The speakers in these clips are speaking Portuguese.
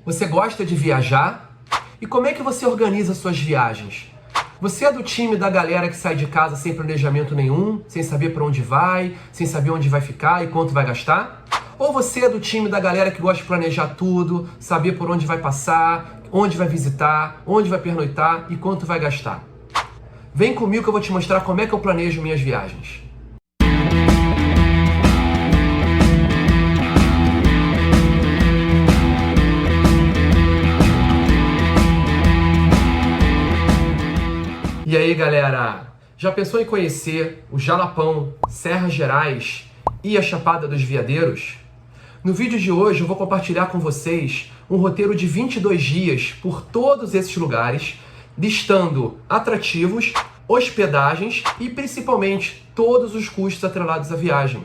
Você gosta de viajar? E como é que você organiza suas viagens? Você é do time da galera que sai de casa sem planejamento nenhum, sem saber para onde vai, sem saber onde vai ficar e quanto vai gastar? Ou você é do time da galera que gosta de planejar tudo, saber por onde vai passar, onde vai visitar, onde vai pernoitar e quanto vai gastar? Vem comigo que eu vou te mostrar como é que eu planejo minhas viagens. E aí, galera, já pensou em conhecer o Jalapão, Serras Gerais e a Chapada dos Veadeiros? No vídeo de hoje eu vou compartilhar com vocês um roteiro de 22 dias por todos esses lugares, listando atrativos, hospedagens e principalmente todos os custos atrelados à viagem.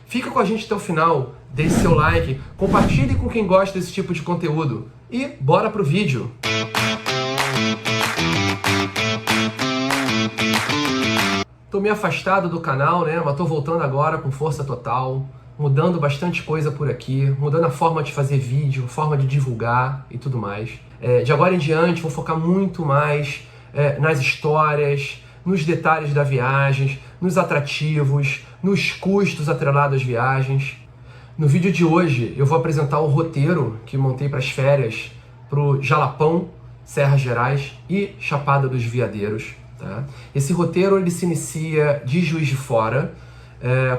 Fica com a gente até o final, deixe seu like, compartilhe com quem gosta desse tipo de conteúdo e bora pro vídeo! Tô meio afastado do canal, né? Mas tô voltando agora com força total, mudando bastante coisa por aqui, mudando a forma de fazer vídeo, forma de divulgar e tudo mais. De agora em diante vou focar muito mais nas histórias, nos detalhes da viagem, nos atrativos, nos custos atrelados às viagens. No vídeo de hoje eu vou apresentar o roteiro que montei para as férias pro Jalapão, Serras Gerais e Chapada dos Veadeiros. Tá? Esse roteiro ele se inicia de Juiz de Fora.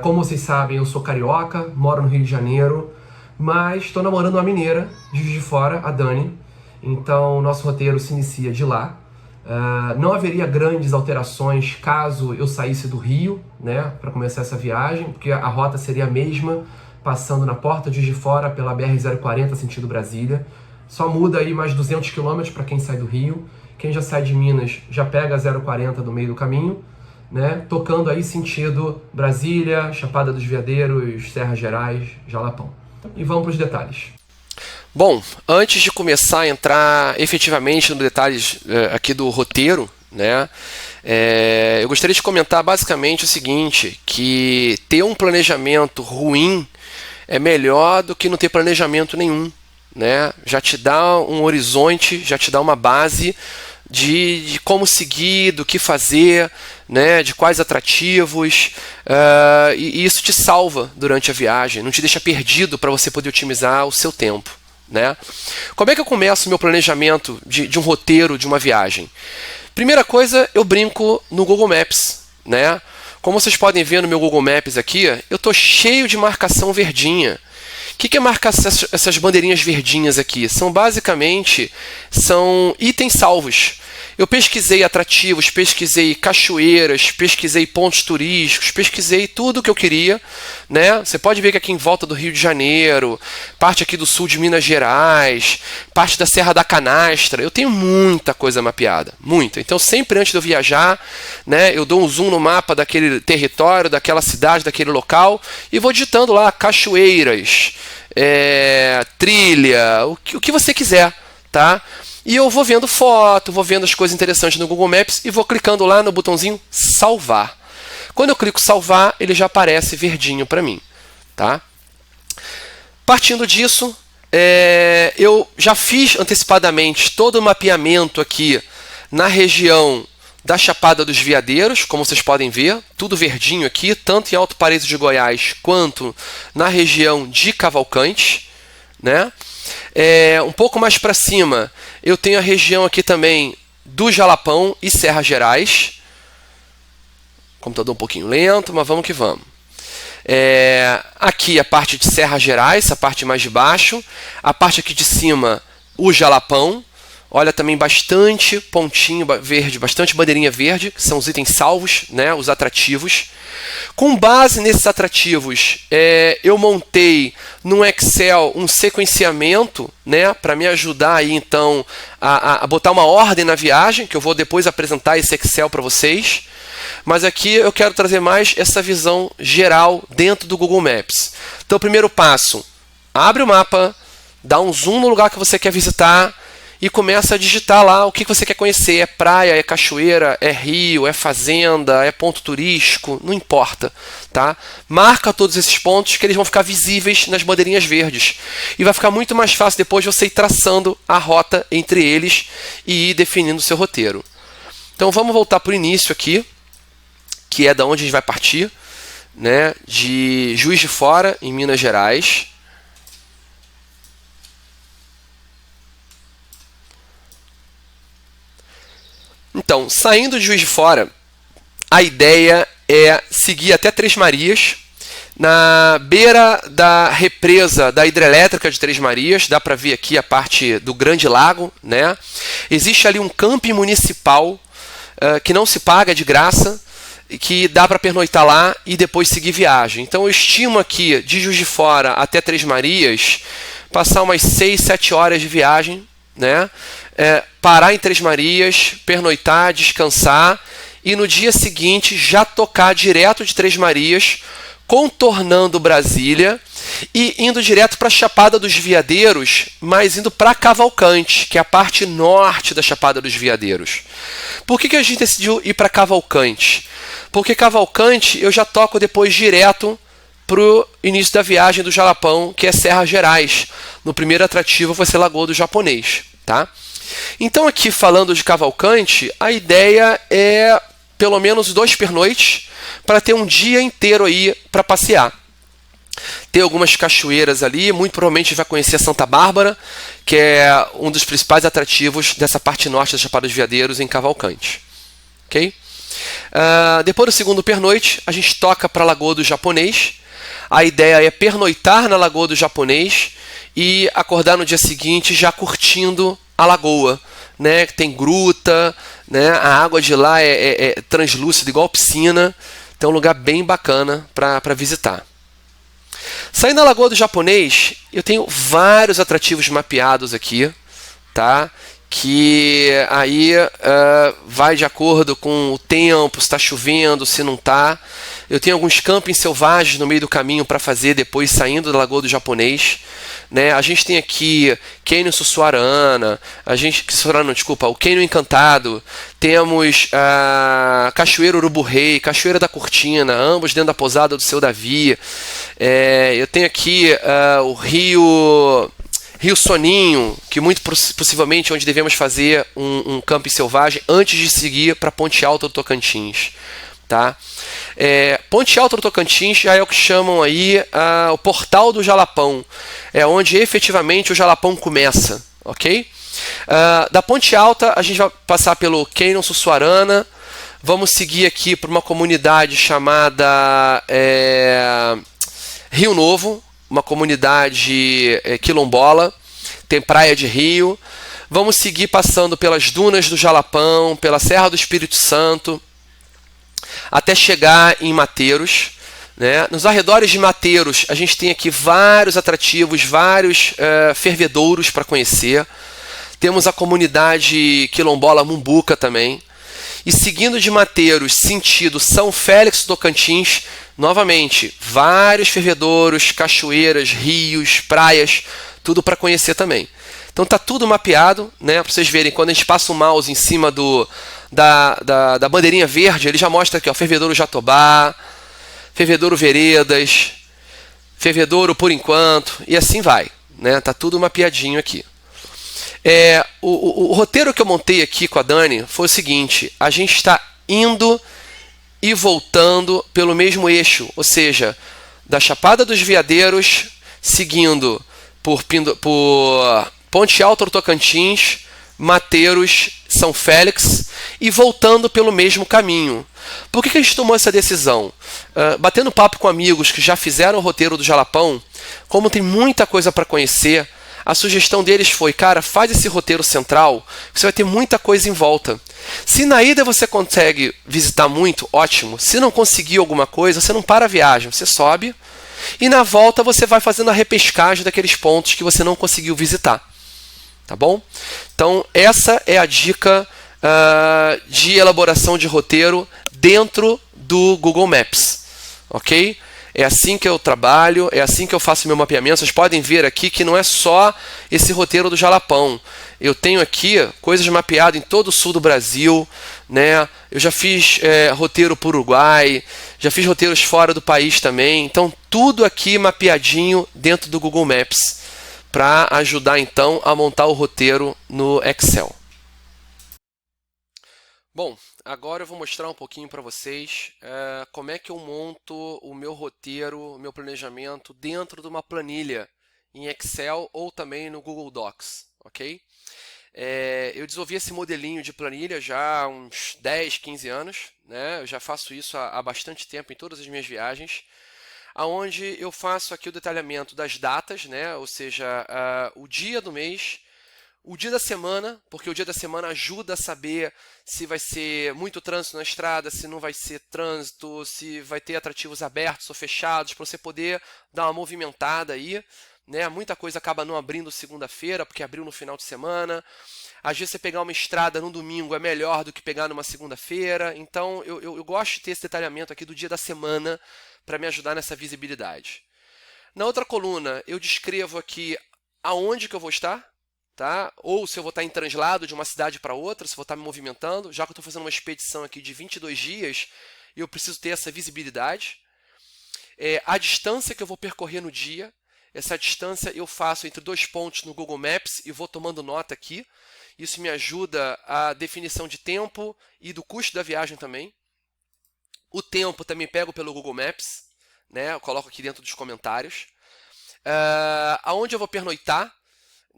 Como vocês sabem, eu sou carioca, moro no Rio de Janeiro, mas estou namorando uma mineira de Juiz de Fora, a Dani. Então, nosso roteiro se inicia de lá. Não haveria grandes alterações caso eu saísse do Rio, né, para começar essa viagem, porque a rota seria a mesma, passando na porta de Juiz de Fora pela BR-040, sentido Brasília. Só muda aí mais 200 km para quem sai do Rio. Quem já sai de Minas já pega a 040 do meio do caminho, né? Tocando aí sentido Brasília, Chapada dos Veadeiros, Serras Gerais, Jalapão. E vamos para os detalhes. Bom, antes de começar a entrar efetivamente nos detalhes aqui do roteiro, né? Eu gostaria de comentar basicamente o seguinte, que ter um planejamento ruim é melhor do que não ter planejamento nenhum. Né? Já te dá um horizonte, já te dá uma base de como seguir, do que fazer, né? De quais atrativos, e isso te salva durante a viagem, não te deixa perdido para você poder otimizar o seu tempo. Né? Como é que eu começo o meu planejamento de um roteiro de uma viagem? Primeira coisa, eu brinco no Google Maps. Né? Como vocês podem ver no meu Google Maps aqui, eu estou cheio de marcação verdinha. O que é marcar essas bandeirinhas verdinhas aqui? São basicamente itens salvos. Eu pesquisei atrativos, pesquisei cachoeiras, pesquisei pontos turísticos, pesquisei tudo o que eu queria. Né? Você pode ver que aqui em volta do Rio de Janeiro, parte aqui do sul de Minas Gerais, parte da Serra da Canastra, eu tenho muita coisa mapeada, muita. Então sempre antes de eu viajar, né, eu dou um zoom no mapa daquele território, daquela cidade, daquele local e vou digitando lá cachoeiras, trilha, o que você quiser, tá? E eu vou vendo foto, vou vendo as coisas interessantes no Google Maps e vou clicando lá no botãozinho salvar. Quando eu clico salvar, ele já aparece verdinho para mim. Tá? Partindo disso, eu já fiz antecipadamente todo o mapeamento aqui na região da Chapada dos Veadeiros, como vocês podem ver, tudo verdinho aqui, tanto em Alto Paraíso de Goiás quanto na região de Cavalcante. Né? Um pouco mais para cima, eu tenho a região aqui também do Jalapão e Serras Gerais. Computador um pouquinho lento, mas vamos que vamos. Aqui a parte de Serras Gerais, a parte mais de baixo. A parte aqui de cima, o Jalapão. Olha também bastante pontinho verde, bastante bandeirinha verde, que são os itens salvos, né, os atrativos. Com base nesses atrativos, eu montei no Excel um sequenciamento, né, para me ajudar aí, então, a botar uma ordem na viagem, que eu vou depois apresentar esse Excel para vocês. Mas aqui eu quero trazer mais essa visão geral dentro do Google Maps. Então, o primeiro passo, abre o mapa, dá um zoom no lugar que você quer visitar e começa a digitar lá o que você quer conhecer. É praia, é cachoeira, é rio, é fazenda, é ponto turístico, não importa. Tá? Marca todos esses pontos que eles vão ficar visíveis nas bandeirinhas verdes. E vai ficar muito mais fácil depois você ir traçando a rota entre eles e ir definindo o seu roteiro. Então vamos voltar para o início aqui, que é da onde a gente vai partir, né? De Juiz de Fora, em Minas Gerais. Então, saindo de Juiz de Fora, a ideia é seguir até Três Marias, na beira da represa da hidrelétrica de Três Marias. Dá para ver aqui a parte do Grande Lago, né? Existe ali um camping municipal que não se paga, é de graça, que dá para pernoitar lá e depois seguir viagem. Então eu estimo aqui, de Juiz de Fora até Três Marias, passar umas 6, 7 horas de viagem, né? Parar em Três Marias, pernoitar, descansar e no dia seguinte já tocar direto de Três Marias, contornando Brasília e indo direto para a Chapada dos Veadeiros, mas indo para Cavalcante, que é a parte norte da Chapada dos Veadeiros. Por que a gente decidiu ir para Cavalcante? Porque Cavalcante eu já toco depois direto para o início da viagem do Jalapão, que é Serra Gerais. No primeiro atrativo vai ser Lagoa do Japonês. Tá? Então aqui falando de Cavalcante, a ideia é pelo menos 2 pernoites para ter um dia inteiro aí para passear. Tem algumas cachoeiras ali, muito provavelmente vai conhecer a Santa Bárbara, que é um dos principais atrativos dessa parte norte da Chapada dos Veadeiros em Cavalcante. Okay? Depois do segundo pernoite, a gente toca para a Lagoa do Japonês. A ideia é pernoitar na Lagoa do Japonês e acordar no dia seguinte já curtindo a lagoa, né? Tem gruta, né? A água de lá é translúcida, igual piscina. Então é um lugar bem bacana para visitar. Saindo da Lagoa do Japonês, eu tenho vários atrativos mapeados aqui, tá? Que aí vai de acordo com o tempo, se está chovendo, se não está. Eu tenho alguns campings selvagens no meio do caminho para fazer depois saindo da Lagoa do Japonês. Né? A gente tem aqui Cânion Sussuarana, o Cânion Encantado, temos a Cachoeira Urubu Rei, Cachoeira da Cortina, ambos dentro da pousada do Seu Davi. Eu tenho aqui o Rio Soninho, que muito possivelmente é onde devemos fazer um camping selvagem antes de seguir para Ponte Alta do Tocantins. Tá? Ponte Alta do Tocantins já é o que chamam aí o Portal do Jalapão, é onde efetivamente o Jalapão começa, ok? Da Ponte Alta a gente vai passar pelo Cânion Sussuarana, vamos seguir aqui para uma comunidade chamada Rio Novo, uma comunidade quilombola, tem praia de rio. Vamos seguir passando pelas dunas do Jalapão, pela Serra do Espírito Santo, até chegar em Mateiros. Né? Nos arredores de Mateiros, a gente tem aqui vários atrativos, vários fervedouros para conhecer. Temos a comunidade quilombola Mumbuca também. E seguindo de Mateiros, sentido São Félix do Tocantins, novamente, vários fervedouros, cachoeiras, rios, praias, tudo para conhecer também. Então está tudo mapeado, né, para vocês verem. Quando a gente passa o mouse em cima da bandeirinha verde, ele já mostra aqui, ó, Fervedouro Jatobá, Fervedouro Veredas, Fervedouro Por Enquanto, e assim vai. Né, tá tudo mapeadinho aqui. O roteiro que eu montei aqui com a Dani foi o seguinte: a gente está indo e voltando pelo mesmo eixo, ou seja, da Chapada dos Veadeiros, seguindo por Ponte Alta do Tocantins, Mateiros, São Félix e voltando pelo mesmo caminho. Por que a gente tomou essa decisão? Batendo papo com amigos que já fizeram o roteiro do Jalapão, como tem muita coisa para conhecer, a sugestão deles foi, cara, faz esse roteiro central, que você vai ter muita coisa em volta. Se na ida você consegue visitar muito, ótimo. Se não conseguir alguma coisa, você não para a viagem, você sobe e na volta você vai fazendo a repescagem daqueles pontos que você não conseguiu visitar. Tá bom? Então essa é a dica de elaboração de roteiro dentro do Google Maps. Ok? é assim que eu trabalho, é assim que eu faço meu mapeamento. Vocês podem ver aqui que não é só esse roteiro do Jalapão. Eu tenho aqui coisas mapeadas em todo o sul do Brasil, né? Eu já fiz roteiro para o Uruguai, já fiz roteiros fora do país também. Então, tudo aqui mapeadinho dentro do Google Maps para ajudar, então, a montar o roteiro no Excel. Bom, agora eu vou mostrar um pouquinho para vocês como é que eu monto o meu roteiro, o meu planejamento dentro de uma planilha em Excel ou também no Google Docs, ok? Eu desenvolvi esse modelinho de planilha já há uns 10, 15 anos, né? Eu já faço isso há bastante tempo em todas as minhas viagens, aonde eu faço aqui o detalhamento das datas, né? Ou seja, o dia do mês, o dia da semana, porque o dia da semana ajuda a saber se vai ser muito trânsito na estrada, se não vai ser trânsito, se vai ter atrativos abertos ou fechados, para você poder dar uma movimentada aí, né? Muita coisa acaba não abrindo segunda-feira, porque abriu no final de semana. Às vezes você pegar uma estrada no domingo é melhor do que pegar numa segunda-feira. Então eu gosto de ter esse detalhamento aqui do dia da semana para me ajudar nessa visibilidade. Na outra coluna eu descrevo aqui aonde que eu vou estar, tá? Ou se eu vou estar em translado de uma cidade para outra, se eu vou estar me movimentando, já que eu estou fazendo uma expedição aqui de 22 dias e eu preciso ter essa visibilidade. A distância que eu vou percorrer no dia, essa distância eu faço entre 2 pontos no Google Maps e vou tomando nota aqui. Isso me ajuda a definição de tempo e do custo da viagem também. O tempo também pego pelo Google Maps, né? Eu coloco aqui dentro dos comentários. Aonde eu vou pernoitar,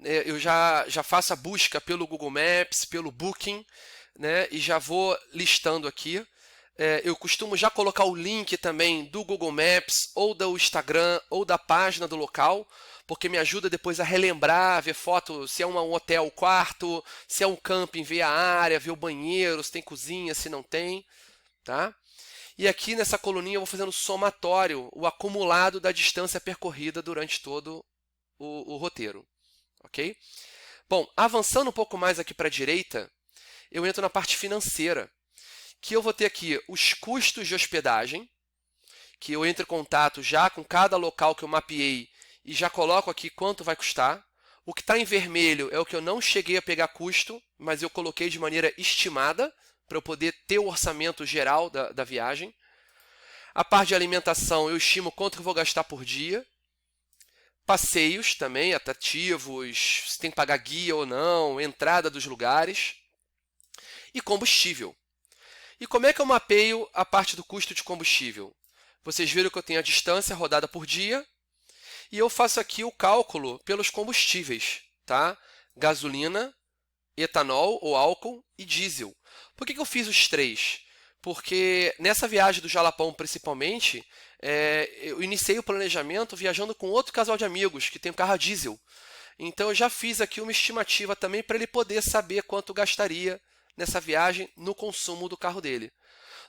eu já faço a busca pelo Google Maps, pelo Booking, né? E já vou listando aqui. Eu costumo já colocar o link também do Google Maps, ou do Instagram, ou da página do local, porque me ajuda depois a relembrar, ver foto, se é um hotel, o quarto, se é um camping, ver a área, ver o banheiro, se tem cozinha, se não tem, tá? E aqui nessa coluninha eu vou fazendo somatório, o acumulado da distância percorrida durante todo o roteiro, ok? Bom, avançando um pouco mais aqui para a direita, eu entro na parte financeira, que eu vou ter aqui os custos de hospedagem, que eu entro em contato já com cada local que eu mapeei e já coloco aqui quanto vai custar. O que está em vermelho é o que eu não cheguei a pegar custo, mas eu coloquei de maneira estimada, para eu poder ter o orçamento geral da viagem. A parte de alimentação, eu estimo quanto eu vou gastar por dia. Passeios também, atrativos, se tem que pagar guia ou não, entrada dos lugares. E combustível. E como é que eu mapeio a parte do custo de combustível? Vocês viram que eu tenho a distância rodada por dia e eu faço aqui o cálculo pelos combustíveis, tá? Gasolina, etanol ou álcool e diesel. Por que eu fiz os três? Porque nessa viagem do Jalapão, principalmente, eu iniciei o planejamento viajando com outro casal de amigos que tem um carro a diesel. Então eu já fiz aqui uma estimativa também para ele poder saber quanto gastaria nessa viagem no consumo do carro dele.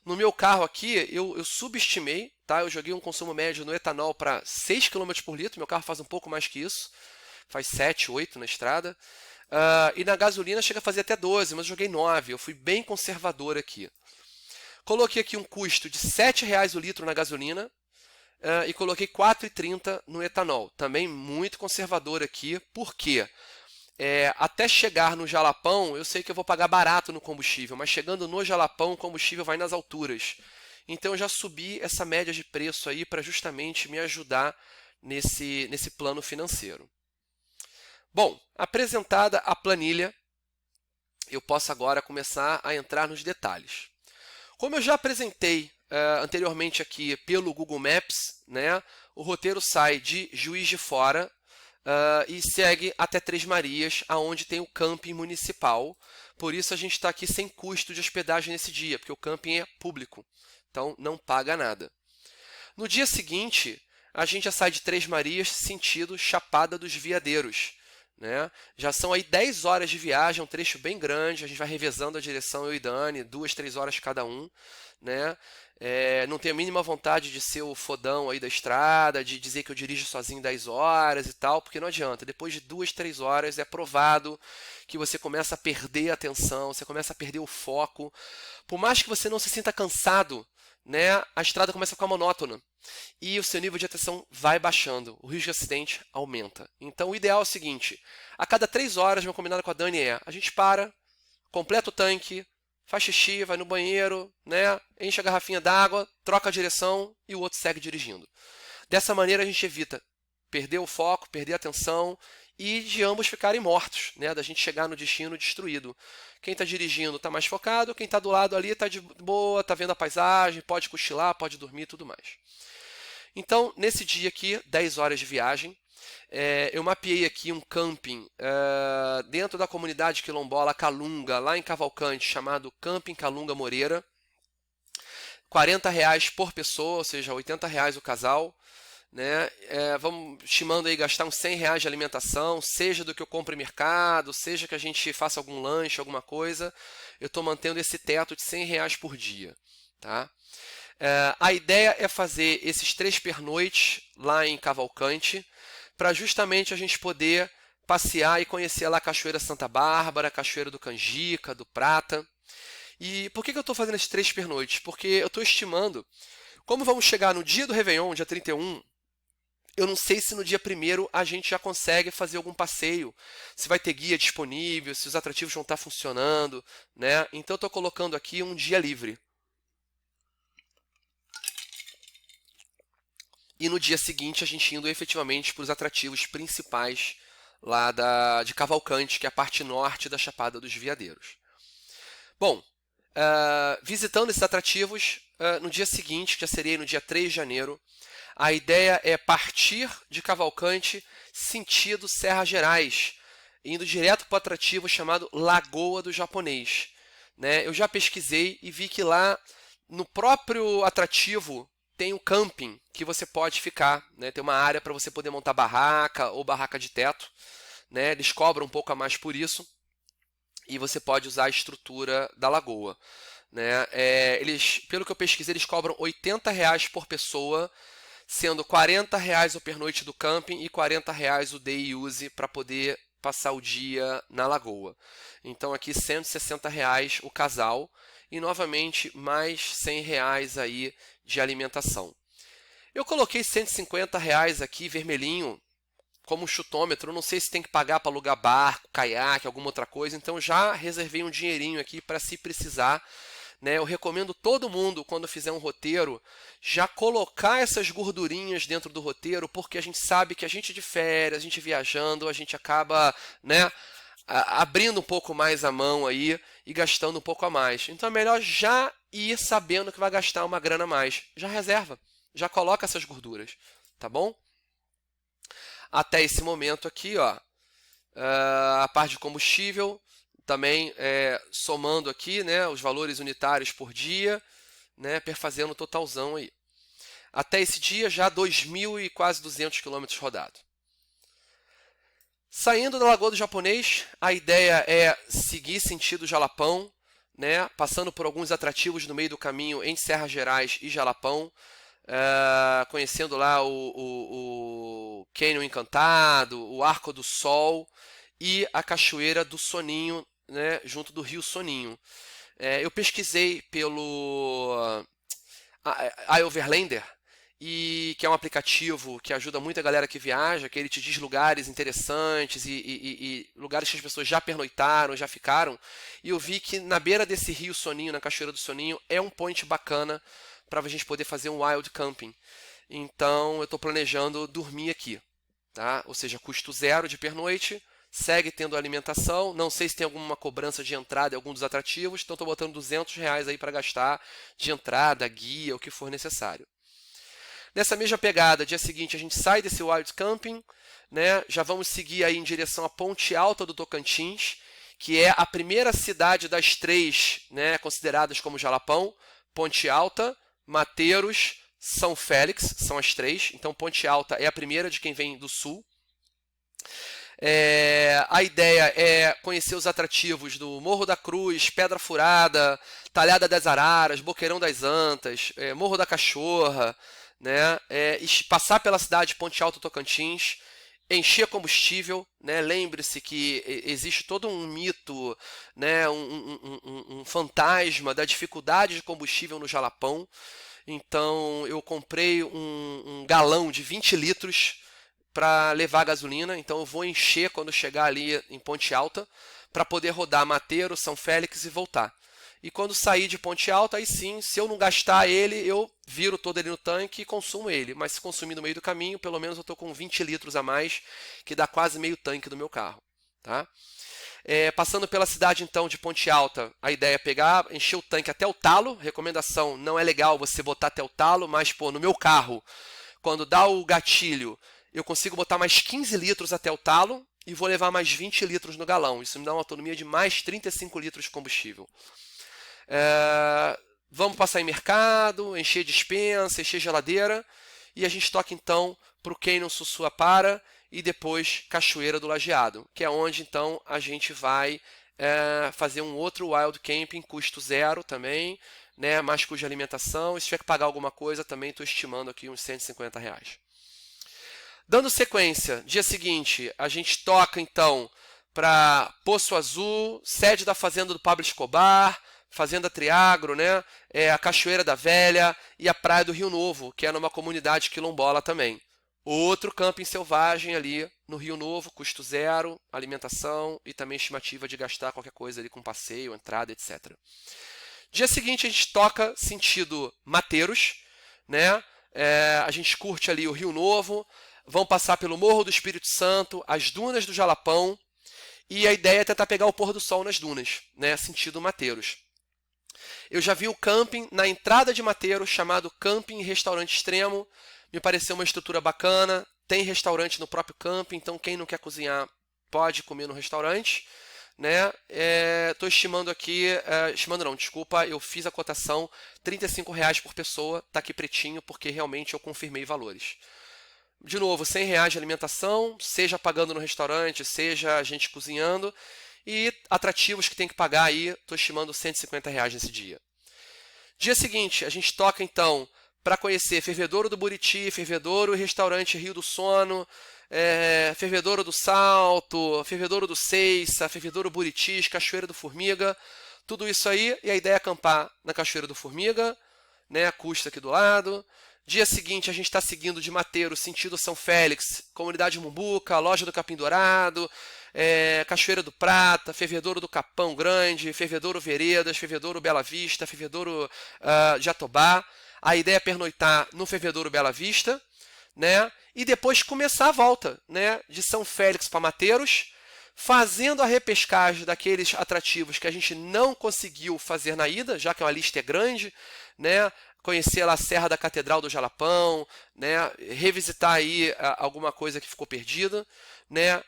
No meu carro aqui, eu subestimei, tá? Eu joguei um consumo médio no etanol para 6 km por litro, meu carro faz um pouco mais que isso, faz 7, 8 na estrada. E na gasolina chega a fazer até 12, mas eu joguei 9, eu fui bem conservador aqui. Coloquei aqui um custo de R$ 7,00 o litro na gasolina e coloquei R$ 4,30 no etanol. Também muito conservador aqui, por quê? Até chegar no Jalapão, eu sei que eu vou pagar barato no combustível, mas chegando no Jalapão, o combustível vai nas alturas. Então eu já subi essa média de preço aí para justamente me ajudar nesse plano financeiro. Bom, apresentada a planilha, eu posso agora começar a entrar nos detalhes. Como eu já apresentei anteriormente aqui pelo Google Maps, né, o roteiro sai de Juiz de Fora e segue até Três Marias, aonde tem o camping municipal. Por isso a gente está aqui sem custo de hospedagem nesse dia, porque o camping é público, então não paga nada. No dia seguinte, a gente já sai de Três Marias sentido Chapada dos Veadeiros, né? Já são aí 10 horas de viagem, um trecho bem grande, a gente vai revezando a direção, eu e Dani, 2, 3 horas cada um, né? Não tenho a mínima vontade de ser o fodão aí da estrada, de dizer que eu dirijo sozinho 10 horas e tal, porque não adianta. Depois de 2, 3 horas é provado que você começa a perder a atenção, você começa a perder o foco. Por mais que você não se sinta cansado, né, a estrada começa a ficar monótona. e o seu nível de atenção vai baixando, o risco de acidente aumenta. Então o ideal é o seguinte, a cada 3 horas, meu combinado com a Dani a gente para, completa o tanque, faz xixi, vai no banheiro, né? Enche a garrafinha d'água, troca a direção e o outro segue dirigindo. Dessa maneira a gente evita perder o foco, perder a atenção e de ambos ficarem mortos, né? Da gente chegar no destino destruído. Quem está dirigindo está mais focado, quem está do lado ali está de boa, está vendo a paisagem, pode cochilar, pode dormir e tudo mais. Então, nesse dia aqui, 10 horas de viagem, eu mapeei aqui um camping dentro da comunidade quilombola Calunga, lá em Cavalcante, chamado Camping Calunga Moreira. R$ 40 por pessoa, ou seja, R$ 80 o casal. Né? Vamos estimando aí gastar uns R$ 100 de alimentação, seja do que eu compro em mercado, seja que a gente faça algum lanche, alguma coisa. Eu estou mantendo esse teto de R$ 100 por dia. Tá? A ideia é fazer esses 3 pernoites lá em Cavalcante, para justamente a gente poder passear e conhecer lá a Cachoeira Santa Bárbara, a Cachoeira do Canjica, do Prata. E por que eu estou fazendo esses 3 pernoites? Porque eu estou estimando, como vamos chegar no dia do Réveillon, dia 31, eu não sei se no dia 1º a gente já consegue fazer algum passeio, se vai ter guia disponível, se os atrativos vão estar funcionando, né? Então eu estou colocando aqui um dia livre. E no dia seguinte a gente indo efetivamente para os atrativos principais lá de Cavalcante, que é a parte norte da Chapada dos Veadeiros. Bom, visitando esses atrativos, no dia seguinte, que já seria no dia 3 de janeiro, a ideia é partir de Cavalcante sentido Serra Gerais, indo direto para o atrativo chamado Lagoa do Japonês. Né? Eu já pesquisei e vi que lá no próprio atrativo tem um camping que você pode ficar. Né? Tem uma área para você poder montar barraca ou barraca de teto. Né? Eles cobram um pouco a mais por isso. E você pode usar a estrutura da lagoa. Né? Pelo que eu pesquisei, eles cobram R$ 80 por pessoa, sendo R$ 40 o pernoite do camping e R$ 40 o day use para poder passar o dia na lagoa. Então aqui R$ 160 o casal e novamente mais R$ 100 aí de alimentação. Eu coloquei R$ 150 aqui vermelhinho como chutômetro, não sei se tem que pagar para alugar barco, caiaque, alguma outra coisa, então já reservei um dinheirinho aqui para se precisar. Né? Eu recomendo todo mundo, quando fizer um roteiro, já colocar essas gordurinhas dentro do roteiro, porque a gente sabe que a gente de férias, a gente viajando, a gente acaba, né, abrindo um pouco mais a mão aí e gastando um pouco a mais. Então é melhor já ir sabendo que vai gastar uma grana a mais. Já reserva, já coloca essas gorduras, tá bom? Até esse momento aqui, ó, a parte de combustível, também somando aqui, né, os valores unitários por dia, né, perfazendo o totalzão aí. Até esse dia já 2.000 e quase 200 quilômetros rodados. Saindo da Lagoa do Japonês, a ideia é seguir sentido Jalapão, né, passando por alguns atrativos no meio do caminho entre Serra Gerais e Jalapão, conhecendo lá o Cânion Encantado, o Arco do Sol e a Cachoeira do Soninho, né, junto do Rio Soninho. Eu pesquisei pelo iOverlander, que é um aplicativo que ajuda muito a galera que viaja, que ele te diz lugares interessantes e lugares que as pessoas já pernoitaram, já ficaram. E eu vi que na beira desse Rio Soninho, na Cachoeira do Soninho, é um point bacana para a gente poder fazer um wild camping. Então eu estou planejando dormir aqui, tá? Ou seja, custo zero de pernoite, segue tendo alimentação, não sei se tem alguma cobrança de entrada em algum dos atrativos, então estou botando R$ 200 aí para gastar de entrada, guia, o que for necessário. Nessa mesma pegada, dia seguinte a gente sai desse wild camping, né? Já vamos seguir aí em direção à Ponte Alta do Tocantins, que é a primeira cidade das 3, né, consideradas como Jalapão. Ponte Alta, Mateiros, São Félix, são as 3. Então Ponte Alta é a primeira de quem vem do sul. A ideia é conhecer os atrativos do Morro da Cruz, Pedra Furada, Talhada das Araras, Boqueirão das Antas, Morro da Cachorra, né? Passar pela cidade de Ponte Alta Tocantins, encher combustível, né? Lembre-se que existe todo um mito, né? um fantasma da dificuldade de combustível no Jalapão. Então eu comprei um galão de 20 litros para levar gasolina. Então eu vou encher quando chegar ali em Ponte Alta para poder rodar Mateiro, São Félix e voltar. E quando sair de Ponte Alta, aí sim, se eu não gastar ele, eu viro todo ele no tanque e consumo ele. Mas se consumir no meio do caminho, pelo menos eu estou com 20 litros a mais, que dá quase meio tanque do meu carro. Tá? Passando pela cidade então de Ponte Alta, a ideia é pegar, encher o tanque até o talo. Recomendação, não é legal você botar até o talo, mas pô, no meu carro, quando dá o gatilho, eu consigo botar mais 15 litros até o talo e vou levar mais 20 litros no galão. Isso me dá uma autonomia de mais 35 litros de combustível. Vamos passar em mercado, encher dispensa, encher geladeira, e a gente toca então para o Canyon Sussuapara e depois Cachoeira do Lajeado, que é onde então a gente vai fazer um outro wild camping, custo zero também, né, mais custo de alimentação, e se tiver que pagar alguma coisa também estou estimando aqui uns R$ 150. Dando sequência, dia seguinte a gente toca então para Poço Azul, sede da fazenda do Pablo Escobar, Fazenda Triagro, né? A Cachoeira da Velha e a Praia do Rio Novo, que é numa comunidade quilombola também. Outro camping selvagem ali no Rio Novo, custo zero, alimentação e também estimativa de gastar qualquer coisa ali com passeio, entrada, etc. Dia seguinte a gente toca sentido Mateiros, né? A gente curte ali o Rio Novo, vão passar pelo Morro do Espírito Santo, as dunas do Jalapão, e a ideia é tentar pegar o pôr do sol nas dunas, né? Sentido Mateiros. Eu já vi o camping na entrada de Mateiros, chamado Camping Restaurante Extremo. Me pareceu uma estrutura bacana. Tem restaurante no próprio camping, então quem não quer cozinhar pode comer no restaurante. Né? Estou estimando aqui, eu fiz a cotação R$ 35 por pessoa, está aqui pretinho, porque realmente eu confirmei valores. De novo, R$ 100 de alimentação, seja pagando no restaurante, seja a gente cozinhando. E atrativos que tem que pagar aí, estou estimando R$ 150 nesse dia. Dia seguinte, a gente toca então para conhecer Fervedouro do Buriti, Fervedouro e Restaurante Rio do Sono, Fervedouro do Salto, Fervedouro do Ceiça, Fervedouro Buritis, Cachoeira do Formiga, tudo isso aí, e a ideia é acampar na Cachoeira do Formiga, né, custa aqui do lado. Dia seguinte a gente está seguindo de Mateiro, sentido São Félix, Comunidade Mumbuca, Loja do Capim Dourado, Cachoeira do Prata, Fervedouro do Capão Grande, Fervedouro Veredas, Fervedouro Bela Vista, Fervedouro Jatobá. A ideia é pernoitar no Fervedouro Bela Vista, né? E depois começar a volta, né, de São Félix para Mateiros, fazendo a repescagem daqueles atrativos que a gente não conseguiu fazer na ida, já que a lista é grande, né? Conhecer lá a Serra da Catedral do Jalapão, né? Revisitar aí alguma coisa que ficou perdida, né?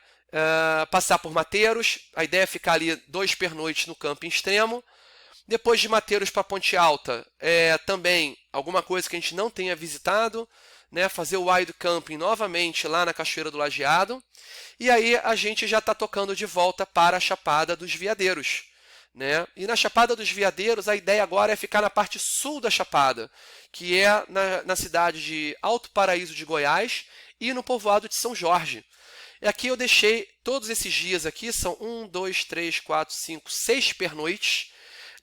Passar por Mateiros, a ideia é ficar ali 2 pernoites no camping extremo. Depois de Mateiros para Ponte Alta, também alguma coisa que a gente não tenha visitado, né? Fazer o wild camping novamente lá na Cachoeira do Lajeado. E aí a gente já está tocando de volta para a Chapada dos Veadeiros. Né? E na Chapada dos Veadeiros, a ideia agora é ficar na parte sul da Chapada, que é na cidade de Alto Paraíso de Goiás e no povoado de São Jorge. E aqui eu deixei todos esses dias aqui, são 1, 2, 3, 4, 5, 6 pernoites.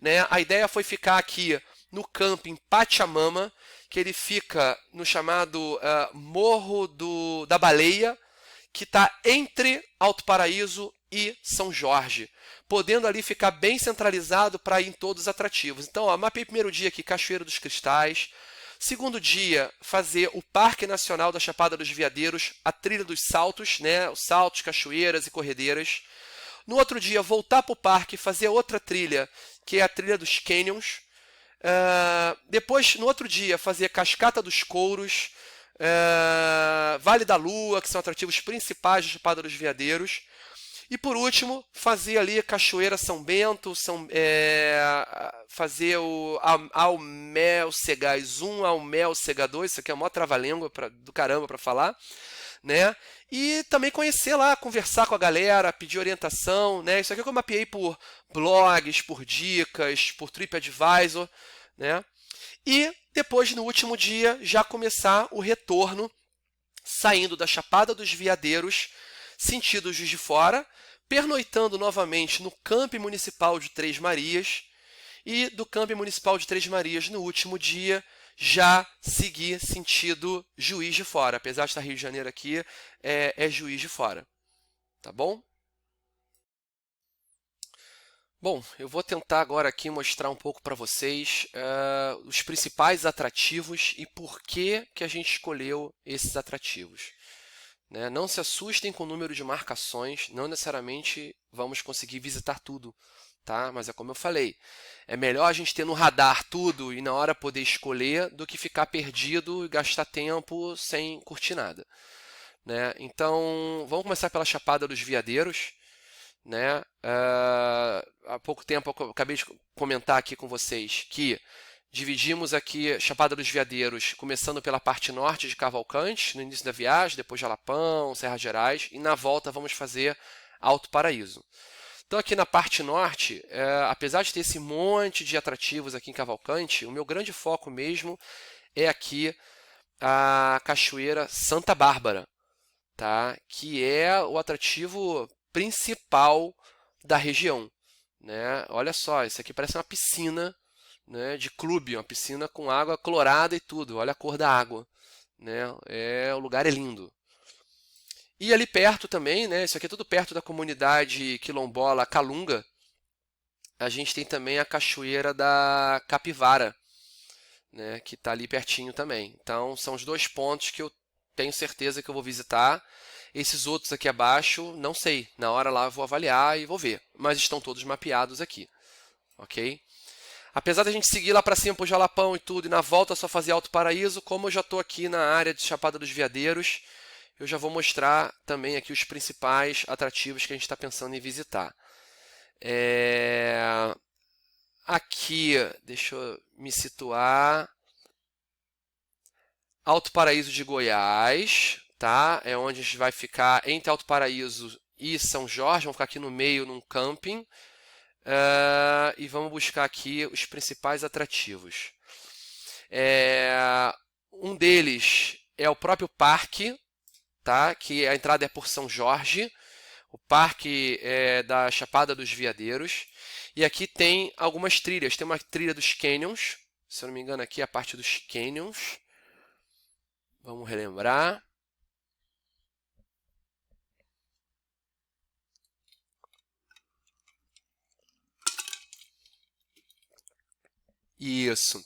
Né? A ideia foi ficar aqui no camping Pachamama, que ele fica no chamado Morro da Baleia, que está entre Alto Paraíso e São Jorge, podendo ali ficar bem centralizado para ir em todos os atrativos. Então, mapeei primeiro dia aqui Cachoeira dos Cristais, segundo dia fazer o Parque Nacional da Chapada dos Veadeiros, a Trilha dos Saltos, né, os saltos, cachoeiras e corredeiras. No outro dia voltar para o parque e fazer outra trilha, que é a Trilha dos Canyons. Depois, no outro dia, fazer Cascata dos Couros, Vale da Lua, que são atrativos principais da Chapada dos Veadeiros. E por último, fazer ali Cachoeira São Bento, fazer o Almel Cegás 1, Almel Cegás 2, isso aqui é uma trava-língua do caramba para falar, né? E também conhecer lá, conversar com a galera, pedir orientação, né? Isso aqui eu mapeei por blogs, por dicas, por TripAdvisor, né? E depois, no último dia, já começar o retorno, saindo da Chapada dos Veadeiros, sentido Juiz de Fora, pernoitando novamente no Camping Municipal de Três Marias, e do Camping Municipal de Três Marias, no último dia, já seguir sentido Juiz de Fora. Apesar de estar Rio de Janeiro aqui, é Juiz de Fora. Tá bom? Bom, eu vou tentar agora aqui mostrar um pouco para vocês os principais atrativos e por que a gente escolheu esses atrativos. Né? Não se assustem com o número de marcações, não necessariamente vamos conseguir visitar tudo, tá? Mas é como eu falei, é melhor a gente ter no radar tudo e na hora poder escolher do que ficar perdido e gastar tempo sem curtir nada. Né? Então, vamos começar pela Chapada dos Veadeiros. Né? Há pouco tempo eu acabei de comentar aqui com vocês que dividimos aqui Chapada dos Veadeiros, começando pela parte norte de Cavalcante, no início da viagem, depois Jalapão, Serra Gerais, e na volta vamos fazer Alto Paraíso. Então aqui na parte norte, apesar de ter esse monte de atrativos aqui em Cavalcante, o meu grande foco mesmo é aqui a Cachoeira Santa Bárbara, tá? Que é o atrativo principal da região. Né? Olha só, isso aqui parece uma piscina, né, de clube, uma piscina com água clorada e tudo. Olha a cor da água. Né? O lugar é lindo. E ali perto também, né, isso aqui é tudo perto da comunidade quilombola Calunga, a gente tem também a Cachoeira da Capivara, né, que está ali pertinho também. Então são os dois pontos que eu tenho certeza que eu vou visitar. Esses outros aqui abaixo, não sei. Na hora lá eu vou avaliar e vou ver. Mas estão todos mapeados aqui. Ok? Apesar da gente seguir lá para cima pro Jalapão e tudo, e na volta só fazer Alto Paraíso, como eu já estou aqui na área de Chapada dos Veadeiros, eu já vou mostrar também aqui os principais atrativos que a gente está pensando em visitar. Aqui, deixa eu me situar. Alto Paraíso de Goiás, tá? É onde a gente vai ficar entre Alto Paraíso e São Jorge. Vamos ficar aqui no meio, num camping. E vamos buscar aqui os principais atrativos. Um deles é o próprio parque, tá? Que a entrada é por São Jorge. O parque é da Chapada dos Veadeiros. E aqui tem algumas trilhas. Tem uma trilha dos canyons. Se eu não me engano, aqui é a parte dos canyons. Vamos relembrar. Isso.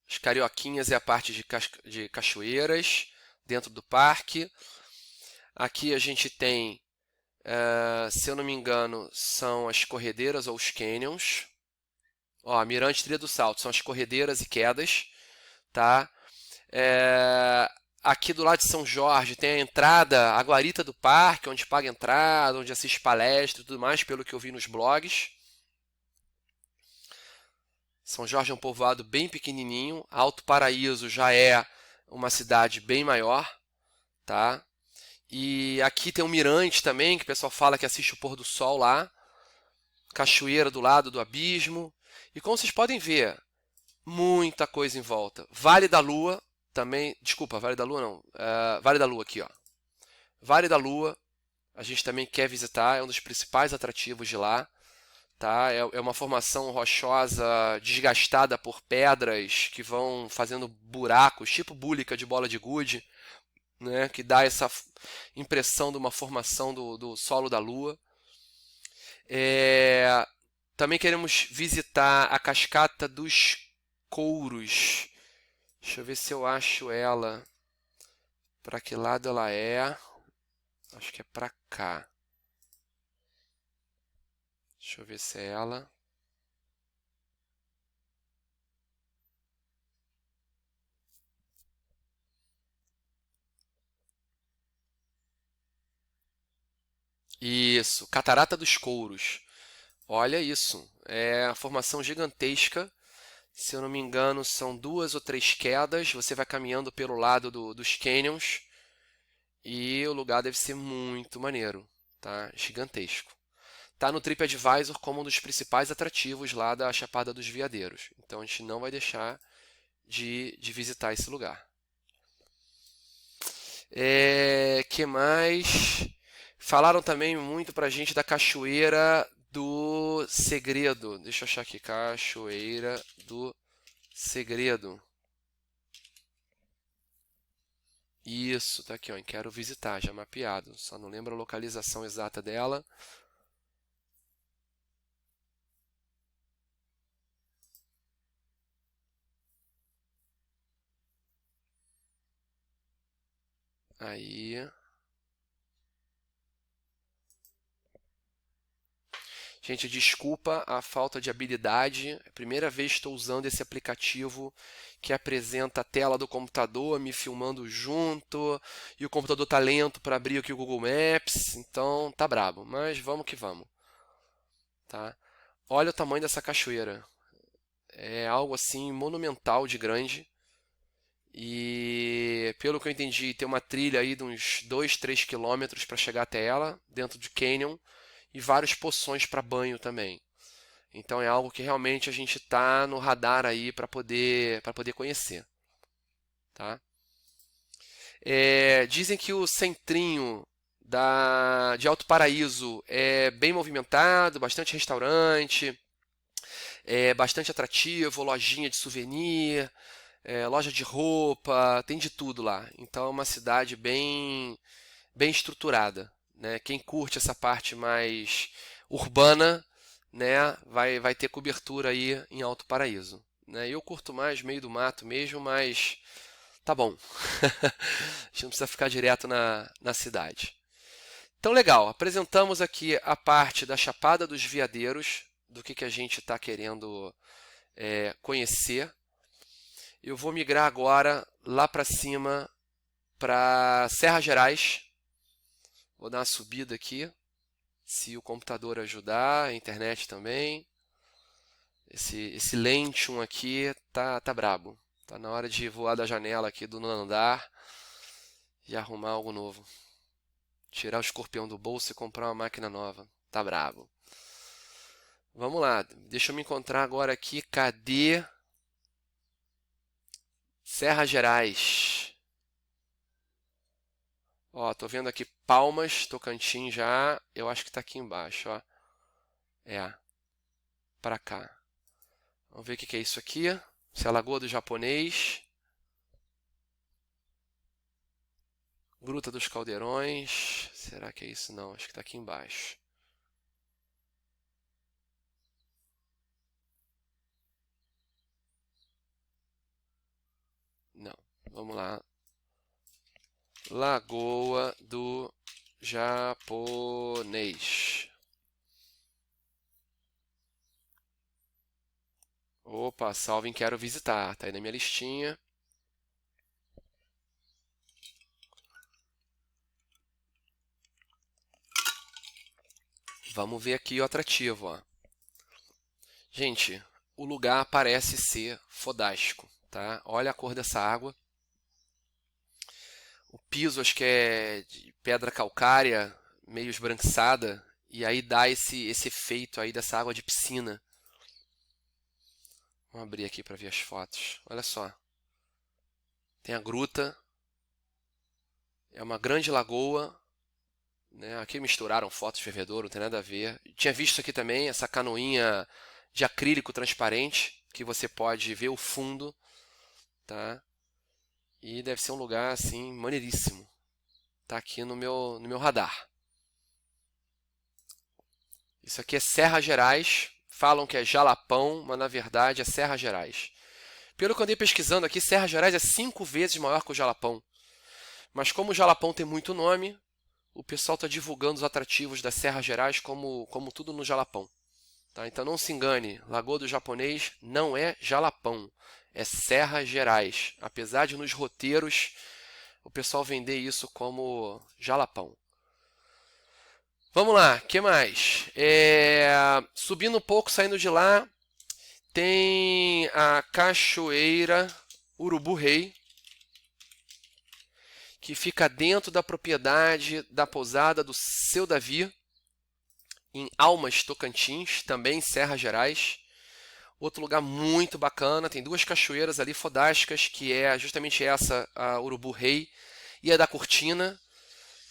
As Carioquinhas é a parte de cachoeiras dentro do parque. Aqui a gente tem, se eu não me engano, são as corredeiras ou os canyons. Ó, Mirante Trilha do Salto são as corredeiras e quedas, tá? Aqui do lado de São Jorge tem a entrada, a guarita do parque, onde paga entrada, onde assiste palestra e tudo mais, pelo que eu vi nos blogs. São Jorge é um povoado bem pequenininho. Alto Paraíso já é uma cidade bem maior, tá? E aqui tem um mirante também, que o pessoal fala que assiste o pôr do sol lá. Cachoeira do lado do abismo. E como vocês podem ver, muita coisa em volta. Vale da Lua também. Desculpa, Vale da Lua não. Vale da Lua aqui, ó. Vale da Lua, a gente também quer visitar, é um dos principais atrativos de lá. Tá? É uma formação rochosa desgastada por pedras que vão fazendo buracos, tipo búlica de bola de gude, né? Que dá essa impressão de uma formação do solo da Lua. Também queremos visitar a Cascata dos Couros. Deixa eu ver se eu acho ela. Para que lado ela é? Acho que é para cá. Deixa eu ver se é ela. Isso, Catarata dos Couros. Olha isso, é a formação gigantesca. Se eu não me engano, são 2 ou 3 quedas. Você vai caminhando pelo lado dos canyons e o lugar deve ser muito maneiro, tá? Gigantesco. Tá no TripAdvisor como um dos principais atrativos lá da Chapada dos Veadeiros. Então a gente não vai deixar de visitar esse lugar. Que mais? Falaram também muito pra gente da Cachoeira do Segredo. Deixa eu achar aqui. Cachoeira do Segredo. Isso, tá aqui, ó, em quero visitar, já mapeado. Só não lembro a localização exata dela. Aí. Gente, desculpa a falta de habilidade. É a primeira vez que estou usando esse aplicativo que apresenta a tela do computador, me filmando junto, e o computador tá lento para abrir aqui o Google Maps, então tá brabo. Mas vamos que vamos, tá? Olha o tamanho dessa cachoeira. É algo assim monumental de grande. E pelo que eu entendi, tem uma trilha aí de uns 2, 3 quilômetros para chegar até ela, dentro de canyon, e vários poções para banho também. Então é algo que realmente a gente está no radar aí para poder conhecer, tá? Dizem que o centrinho de Alto Paraíso é bem movimentado, bastante restaurante, é bastante atrativo, lojinha de souvenir, loja de roupa, tem de tudo lá. Então é uma cidade bem estruturada, né? Quem curte essa parte mais urbana, né, vai ter cobertura aí em Alto Paraíso, né? Eu curto mais meio do mato mesmo, mas tá bom. A gente não precisa ficar direto na cidade. Então, legal. Apresentamos aqui a parte da Chapada dos Veadeiros, do que a gente está querendo conhecer. Eu vou migrar agora lá para cima, para Serra Gerais. Vou dar uma subida aqui, se o computador ajudar, a internet também. Esse Lentium aqui tá brabo. Tá na hora de voar da janela aqui do nono andar e arrumar algo novo. Tirar o escorpião do bolso e comprar uma máquina nova. Tá brabo. Vamos lá, deixa eu me encontrar agora aqui. Cadê? Serra Gerais. Ó, tô vendo aqui Palmas, Tocantins já. Eu acho que tá aqui embaixo, ó. Pra cá. Vamos ver o que é isso aqui. Se é a Lagoa do Japonês. Gruta dos Caldeirões. Será que é isso? Não, acho que tá aqui embaixo. Não, vamos lá. Lagoa do Japonês. Opa, salve em quero visitar. Tá aí na minha listinha. Vamos ver aqui o atrativo, ó. Gente, o lugar parece ser fodástico, tá? Olha a cor dessa água. O piso acho que é de pedra calcária, meio esbranquiçada, e aí dá esse efeito aí dessa água de piscina. Vamos abrir aqui para ver as fotos. Olha só. Tem a gruta. É uma grande lagoa, né? Aqui misturaram fotos de fervedouro, não tem nada a ver. Tinha visto aqui também essa canoinha de acrílico transparente, que você pode ver o fundo, tá? E deve ser um lugar assim maneiríssimo. Tá aqui no meu radar. Isso aqui é Serra Gerais. Falam que é Jalapão, mas na verdade é Serra Gerais. Pelo que eu andei pesquisando aqui, Serra Gerais é 5 vezes maior que o Jalapão. Mas como o Jalapão tem muito nome, o pessoal está divulgando os atrativos das Serra Gerais como tudo no Jalapão. Tá? Então não se engane, Lagoa do Japonês não é Jalapão, é Serra Gerais. Apesar de nos roteiros o pessoal vender isso como Jalapão. Vamos lá, o que mais? Subindo um pouco, saindo de lá, tem a Cachoeira Urubu Rei, que fica dentro da propriedade da pousada do Seu Davi, em Almas, Tocantins, também em Serra Gerais. Outro lugar muito bacana, tem duas cachoeiras ali fodásticas, que é justamente essa, a Urubu Rei, e a da Cortina.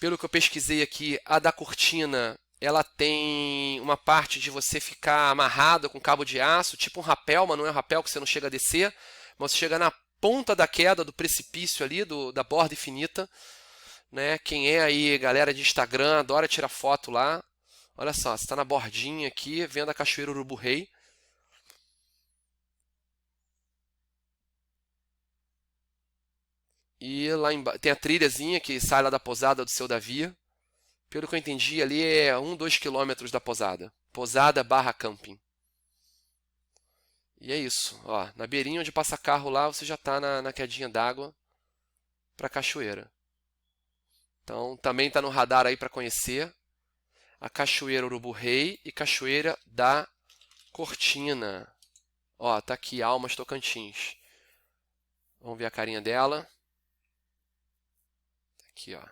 Pelo que eu pesquisei aqui, a da Cortina, ela tem uma parte de você ficar amarrado com cabo de aço, tipo um rapel, mas não é um rapel que você não chega a descer, mas você chega na ponta da queda, do precipício ali, da borda infinita. Né? Quem é aí, galera de Instagram, adora tirar foto lá. Olha só, você está na bordinha aqui, vendo a Cachoeira Urubu Rei. E lá embaixo tem a trilhazinha que sai lá da pousada do Seu Davi. Pelo que eu entendi, ali é 2 quilômetros da pousada. Pousada barra camping. E é isso. Ó, na beirinha onde passa carro lá, você já está na quedinha d'água para a cachoeira. Então, também está no radar aí para conhecer a Cachoeira Urubu Rei e Cachoeira da Cortina. Ó, tá aqui, Almas Tocantins. Vamos ver a carinha dela. Aqui, ó.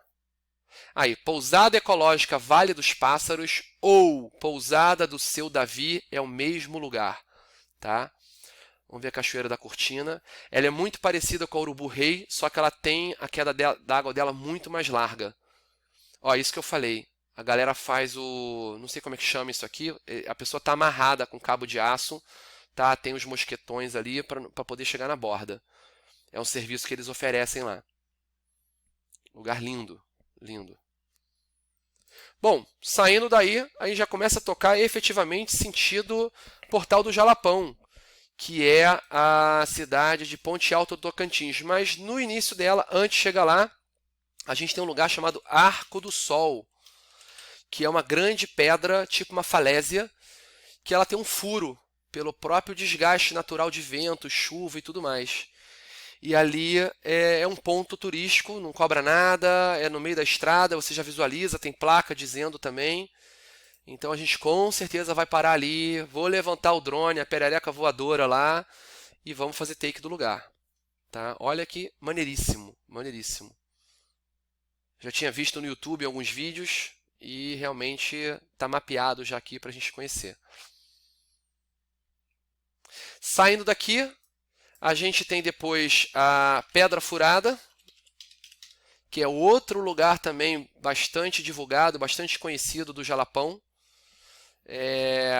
Aí, Pousada Ecológica Vale dos Pássaros ou Pousada do Seu Davi é o mesmo lugar, tá? Vamos ver a Cachoeira da Cortina. Ela é muito parecida com a Urubu Rei, só que ela tem a queda d'água dela muito mais larga. Ó, isso que eu falei. A galera faz o... não sei como é que chama isso aqui. A pessoa está amarrada com cabo de aço, tá? Tem os mosquetões ali para poder chegar na borda. É um serviço que eles oferecem lá. Lugar lindo, lindo. Bom, saindo daí, aí já começa a tocar efetivamente sentido Portal do Jalapão, que é a cidade de Ponte Alta do Tocantins. Mas no início dela, antes de chegar lá, a gente tem um lugar chamado Arco do Sol, que é uma grande pedra, tipo uma falésia, que ela tem um furo pelo próprio desgaste natural de vento, chuva e tudo mais. E ali é um ponto turístico, não cobra nada, é no meio da estrada, você já visualiza, tem placa dizendo também. Então a gente com certeza vai parar ali, vou levantar o drone, a perereca voadora lá e vamos fazer take do lugar. Tá? Olha que maneiríssimo, maneiríssimo. Já tinha visto no YouTube alguns vídeos e realmente está mapeado já aqui para a gente conhecer. Saindo daqui, a gente tem depois a Pedra Furada, que é outro lugar também bastante divulgado, bastante conhecido do Jalapão. É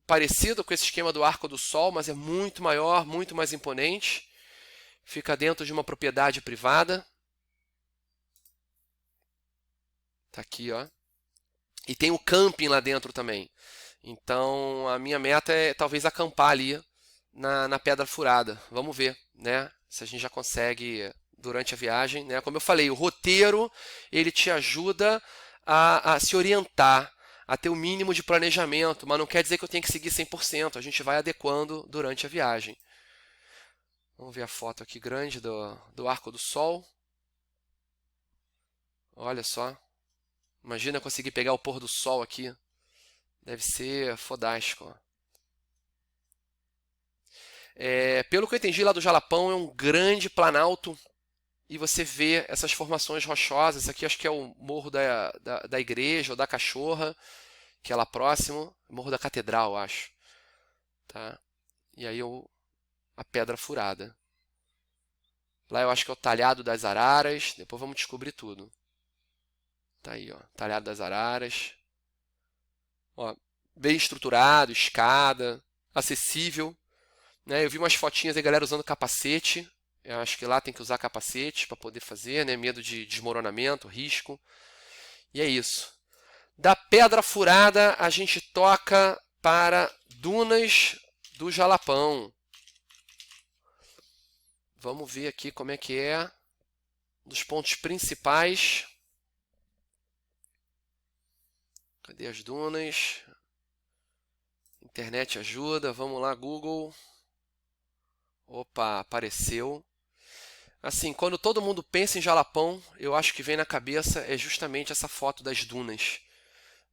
parecido com esse esquema do Arco do Sol, mas é muito maior, muito mais imponente. Fica dentro de uma propriedade privada. Tá aqui, ó. E tem o camping lá dentro também. Então a minha meta é talvez acampar ali na Pedra Furada. Vamos ver, né? Se a gente já consegue durante a viagem, né? Como eu falei, o roteiro ele te ajuda a se orientar, a ter o mínimo de planejamento, mas não quer dizer que eu tenha que seguir 100%. A gente vai adequando durante a viagem. Vamos ver a foto aqui grande do Arco do Sol. Olha só. Imagina conseguir pegar o pôr do sol aqui. Deve ser fodástico. Pelo que eu entendi lá do Jalapão, é um grande planalto e você vê essas formações rochosas. Esse aqui acho que é o Morro da Igreja ou da Cachorra, que é lá próximo. Morro da Catedral, acho. Tá? E aí a Pedra Furada. Lá eu acho que é o Talhado das Araras. Depois vamos descobrir tudo. Tá aí, ó. Talhado das Araras. Ó, bem estruturado, escada, acessível. Né? Eu vi umas fotinhas da galera usando capacete. Eu acho que lá tem que usar capacete para poder fazer, né? Medo de desmoronamento, risco. E é isso. Da Pedra Furada, a gente toca para Dunas do Jalapão. Vamos ver aqui como é que é. Dos pontos principais. Cadê as dunas? Internet ajuda. Vamos lá, Google. Opa, apareceu. Assim, quando todo mundo pensa em Jalapão, eu acho que vem na cabeça é justamente essa foto das dunas.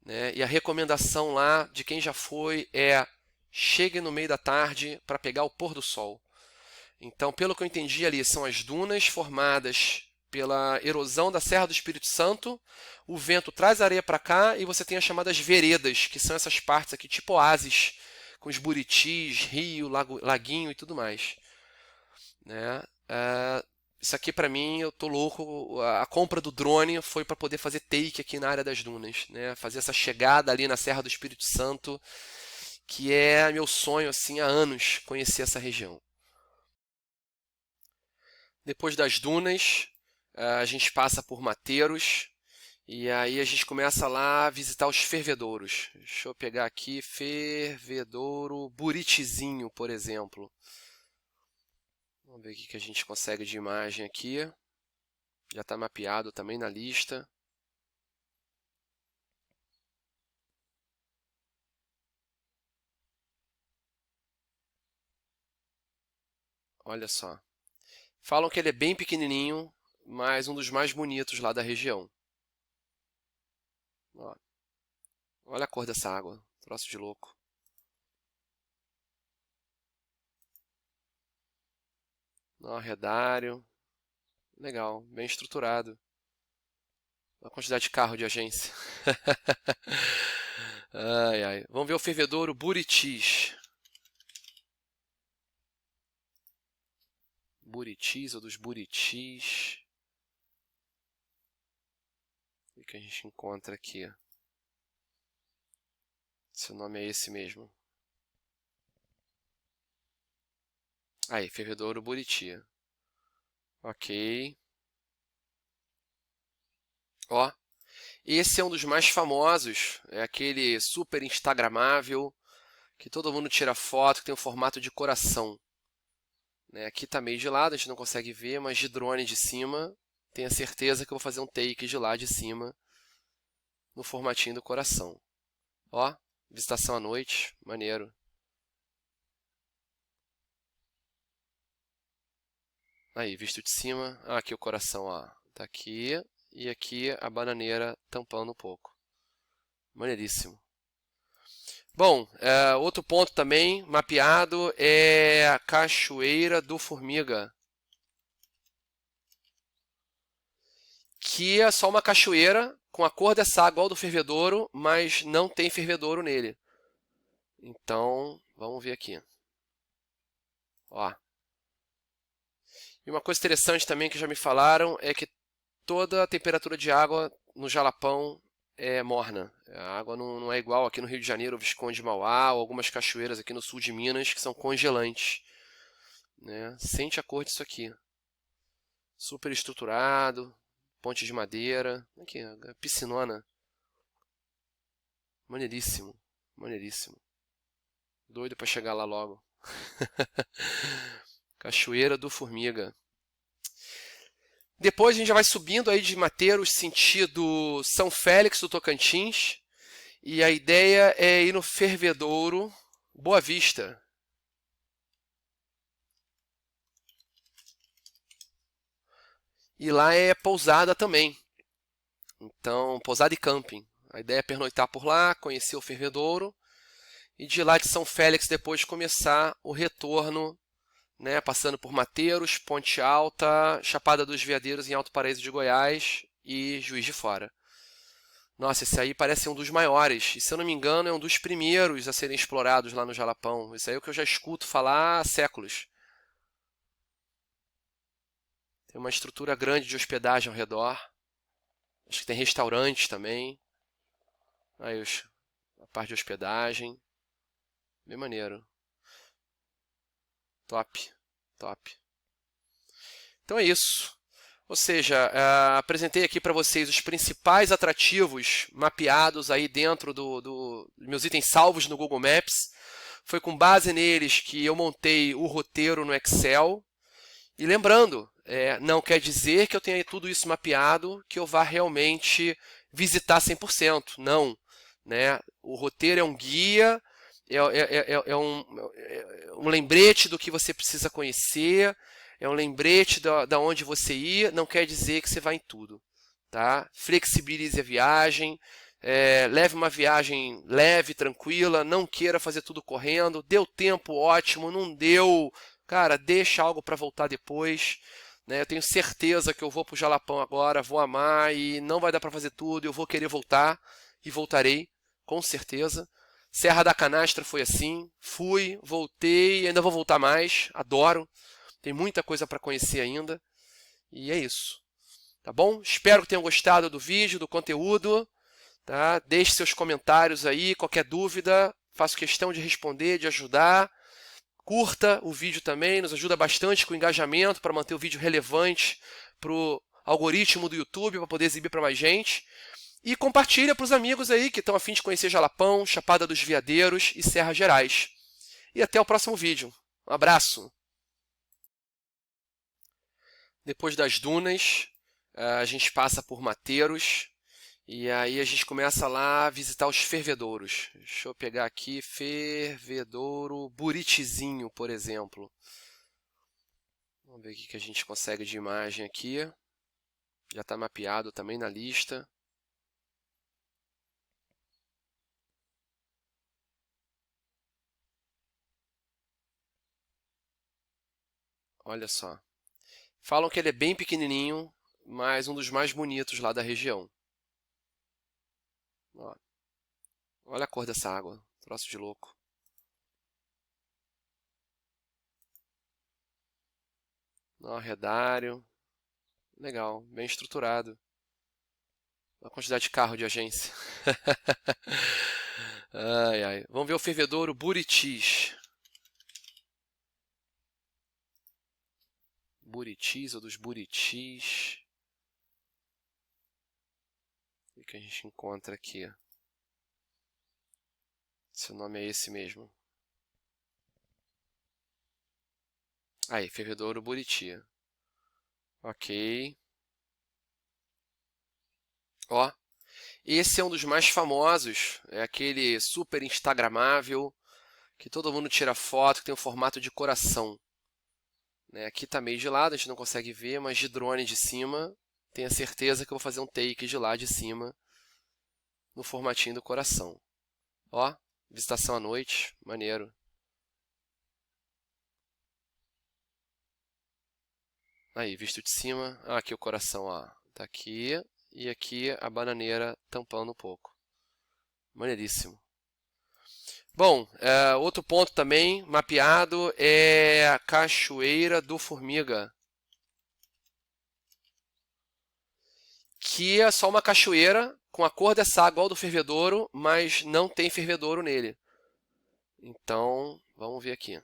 Né? E a recomendação lá de quem já foi é chegue no meio da tarde para pegar o pôr do sol. Então, pelo que eu entendi ali, são as dunas formadas pela erosão da Serra do Espírito Santo, o vento traz areia para cá e você tem as chamadas veredas, que são essas partes aqui, tipo oásis, com os buritis, rio, laguinho e tudo mais. Né? Isso aqui para mim, eu tô louco. A compra do drone foi para poder fazer take aqui na área das dunas, né? Fazer essa chegada ali na Serra do Espírito Santo, que é meu sonho assim há anos conhecer essa região. Depois das dunas, a gente passa por Mateiros. E aí a gente começa lá a visitar os fervedouros. Deixa eu pegar aqui, fervedouro Buritizinho, por exemplo. Vamos ver o que a gente consegue de imagem aqui. Já está mapeado também na lista. Olha só. Falam que ele é bem pequenininho, mas um dos mais bonitos lá da região. Ó. Olha a cor dessa água. Troço de louco. Ó, arredário. Legal, bem estruturado. A quantidade de carro de agência. Ai, ai. Vamos ver o fervedouro Buritis. Buritis ou dos Buritis. O que a gente encontra aqui? Se o nome é esse mesmo. Aí, fervedouro Buriti. Ok. Ó, esse é um dos mais famosos. É aquele super instagramável, que todo mundo tira foto, que tem o formato de coração. Né? Aqui tá meio de lado, a gente não consegue ver, mas de drone de cima, tenho certeza que eu vou fazer um take de lá de cima, no formatinho do coração. Ó, visitação à noite, maneiro. Aí, visto de cima. Ah, aqui o coração, ó. Tá aqui. E aqui a bananeira tampando um pouco. Maneiríssimo. Bom, outro ponto também mapeado é a Cachoeira do Formiga. Que é só uma cachoeira com a cor dessa água igual do fervedouro, mas não tem fervedouro nele. Então, vamos ver aqui. Ó. E uma coisa interessante também que já me falaram é que toda a temperatura de água no Jalapão é morna. A água não é igual aqui no Rio de Janeiro, Visconde Mauá, ou algumas cachoeiras aqui no sul de Minas que são congelantes. Né? Sente a cor disso aqui. Super estruturado, ponte de madeira. Aqui, piscinona. Maneiríssimo, maneiríssimo. Doido para chegar lá logo. Cachoeira do Formiga. Depois a gente já vai subindo aí de Mateiros, sentido São Félix do Tocantins. E a ideia é ir no fervedouro Boa Vista. E lá é pousada também. Então, pousada e camping. A ideia é pernoitar por lá, conhecer o fervedouro. E de lá de São Félix depois começar o retorno, né, passando por Mateiros, Ponte Alta, Chapada dos Veadeiros em Alto Paraíso de Goiás e Juiz de Fora. Nossa, esse aí parece um dos maiores. E se eu não me engano, é um dos primeiros a serem explorados lá no Jalapão. Isso aí é o que eu já escuto falar há séculos. Tem uma estrutura grande de hospedagem ao redor. Acho que tem restaurantes também. Aí a parte de hospedagem. Bem maneiro. Top, top. Então é isso. Ou seja, apresentei aqui para vocês os principais atrativos mapeados aí dentro dos meus itens salvos no Google Maps. Foi com base neles que eu montei o roteiro no Excel. E lembrando, não quer dizer que eu tenha tudo isso mapeado, que eu vá realmente visitar 100%. Não. Né? O roteiro é um guia, é um lembrete do que você precisa conhecer, é um lembrete da onde você ir, não quer dizer que você vai em tudo. Tá? Flexibilize a viagem, leve uma viagem leve, tranquila, não queira fazer tudo correndo, deu tempo, ótimo, não deu, cara, deixa algo para voltar depois. Né? Eu tenho certeza que eu vou para o Jalapão agora, vou amar e não vai dar para fazer tudo, eu vou querer voltar e voltarei, com certeza. Serra da Canastra foi assim, fui, voltei e ainda vou voltar mais, adoro. Tem muita coisa para conhecer ainda. E é isso. Tá bom? Espero que tenham gostado do vídeo, do conteúdo. Tá? Deixe seus comentários aí, qualquer dúvida, faço questão de responder, de ajudar. Curta o vídeo também, nos ajuda bastante com o engajamento para manter o vídeo relevante para o algoritmo do YouTube, para poder exibir para mais gente. E compartilha para os amigos aí que estão a fim de conhecer Jalapão, Chapada dos Veadeiros e Serra Gerais. E até o próximo vídeo. Um abraço! Depois das dunas, a gente passa por Mateiros. E aí a gente começa lá a visitar os fervedouros. Deixa eu pegar aqui, fervedouro Buritizinho, por exemplo. Vamos ver o que a gente consegue de imagem aqui. Já está mapeado também na lista. Olha só. Falam que ele é bem pequenininho, mas um dos mais bonitos lá da região. Ó. Olha a cor dessa água, troço de louco. Ó, arredário. Legal, bem estruturado. Olha a quantidade de carro de agência. Ai, ai. Vamos ver o fervedouro Buritis. Buritis ou dos Buritis. O que a gente encontra aqui? Se o nome é esse mesmo. Aí, fervedouro Buriti. Ok. Ó, esse é um dos mais famosos. É aquele super instagramável, que todo mundo tira foto, que tem o formato de coração. Aqui está meio de lado, a gente não consegue ver, mas de drone de cima, tenho certeza que eu vou fazer um take de lá de cima, no formatinho do coração. Ó, visitação à noite, maneiro. Aí, visto de cima, aqui o coração, ó, tá aqui, e aqui a bananeira tampando um pouco. Maneiríssimo. Bom, outro ponto também mapeado é a Cachoeira do Formiga, que é só uma cachoeira com a cor dessa água igual do fervedouro, mas não tem fervedouro nele. Então, vamos ver aqui.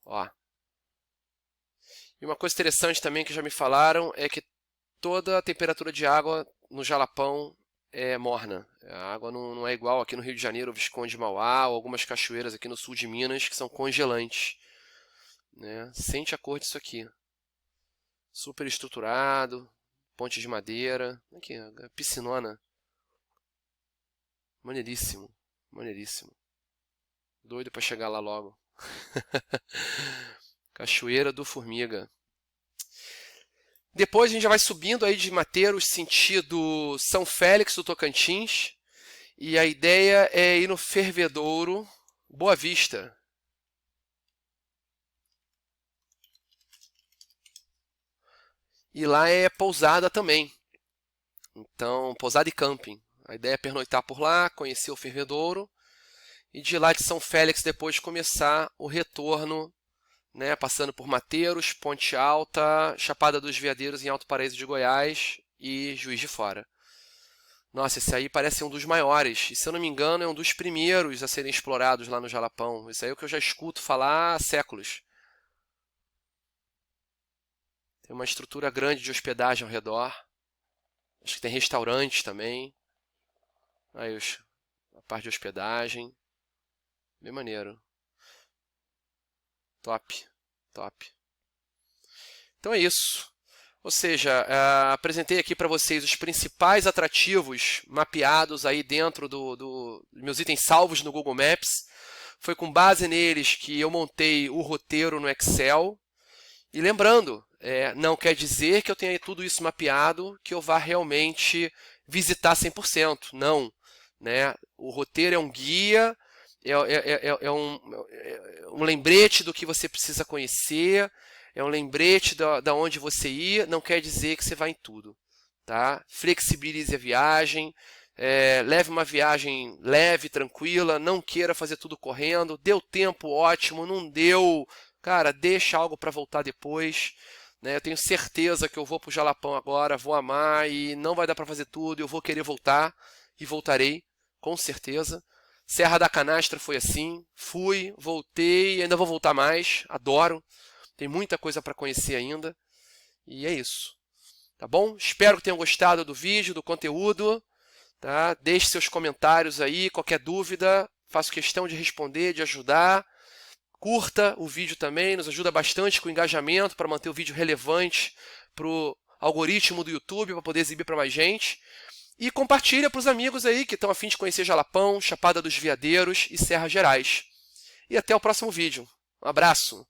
Ó. E uma coisa interessante também que já me falaram é que toda a temperatura de água no Jalapão é morna. A água não é igual aqui no Rio de Janeiro, Visconde Mauá, ou algumas cachoeiras aqui no sul de Minas que são congelantes. Sente a cor disso aqui. Super estruturado, ponte de madeira. Aqui, piscinona. Maneiríssimo, maneiríssimo. Doido para chegar lá logo. Cachoeira do Formiga. Depois a gente já vai subindo aí de Mateiros, sentido São Félix do Tocantins. E a ideia é ir no fervedouro Boa Vista. E lá é pousada também. Então, pousada e camping. A ideia é pernoitar por lá, conhecer o fervedouro. E de lá de São Félix depois começar o retorno, passando por Mateiros, Ponte Alta, Chapada dos Veadeiros em Alto Paraíso de Goiás e Juiz de Fora. Nossa, esse aí parece um dos maiores. E se eu não me engano é um dos primeiros a serem explorados lá no Jalapão. Isso aí é o que eu já escuto falar há séculos. Tem uma estrutura grande de hospedagem ao redor. Acho que tem restaurantes também. Aí a parte de hospedagem. Bem maneiro. Top, top. Então é isso. Ou seja, apresentei aqui para vocês os principais atrativos mapeados aí dentro dos meus itens salvos no Google Maps. Foi com base neles que eu montei o roteiro no Excel. E lembrando, não quer dizer que eu tenha tudo isso mapeado, que eu vá realmente visitar 100%. Não. O roteiro é um guia, é um lembrete do que você precisa conhecer, é um lembrete da onde você ir, não quer dizer que você vai em tudo. Tá? Flexibilize a viagem, leve uma viagem leve, tranquila, não queira fazer tudo correndo, deu tempo, ótimo, não deu, cara, deixa algo para voltar depois. Eu tenho certeza que eu vou para o Jalapão agora, vou amar e não vai dar para fazer tudo, eu vou querer voltar e voltarei, com certeza. Serra da Canastra foi assim. Fui, voltei, ainda vou voltar mais. Adoro. Tem muita coisa para conhecer ainda. E é isso. Tá bom? Espero que tenham gostado do vídeo, do conteúdo. Tá? Deixe seus comentários aí. Qualquer dúvida, faço questão de responder, de ajudar. Curta o vídeo também. Nos ajuda bastante com o engajamento para manter o vídeo relevante para o algoritmo do YouTube, para poder exibir para mais gente. E compartilha para os amigos aí que estão a fim de conhecer Jalapão, Chapada dos Veadeiros e Serra Gerais. E até o próximo vídeo. Um abraço!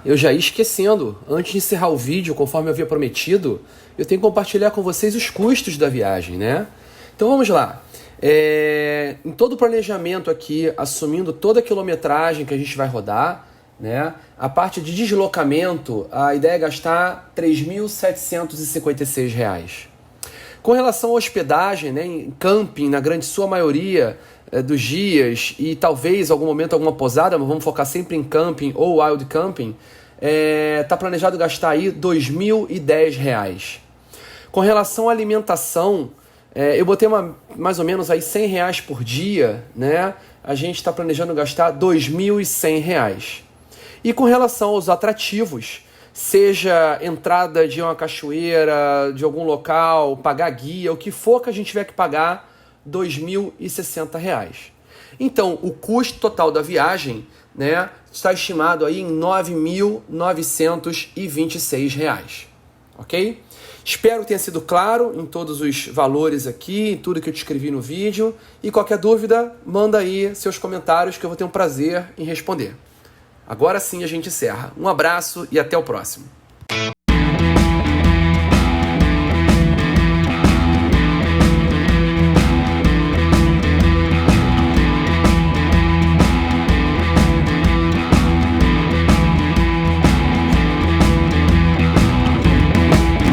Eu já ia esquecendo. Antes de encerrar o vídeo, conforme eu havia prometido, eu tenho que compartilhar com vocês os custos da viagem, né? Então vamos lá. Em todo o planejamento aqui, assumindo toda a quilometragem que a gente vai rodar, né? A parte de deslocamento, a ideia é gastar R$ 3.756. Com relação à hospedagem, né, em camping, na grande sua maioria dos dias, e talvez em algum momento alguma pousada, mas vamos focar sempre em camping ou wild camping, tá planejado gastar aí R$ 2.010. Com relação à alimentação, eu botei mais ou menos aí R$100 por dia, né? A gente está planejando gastar R$ 2.100. E com relação aos atrativos, seja entrada de uma cachoeira, de algum local, pagar guia, o que for que a gente tiver que pagar, R$ 2.060. Então, o custo total da viagem, né, está estimado aí em R$ 9.926. Ok? Espero que tenha sido claro em todos os valores aqui, em tudo que eu te escrevi no vídeo. E qualquer dúvida, manda aí seus comentários que eu vou ter um prazer em responder. Agora sim a gente encerra. Um abraço e até o próximo.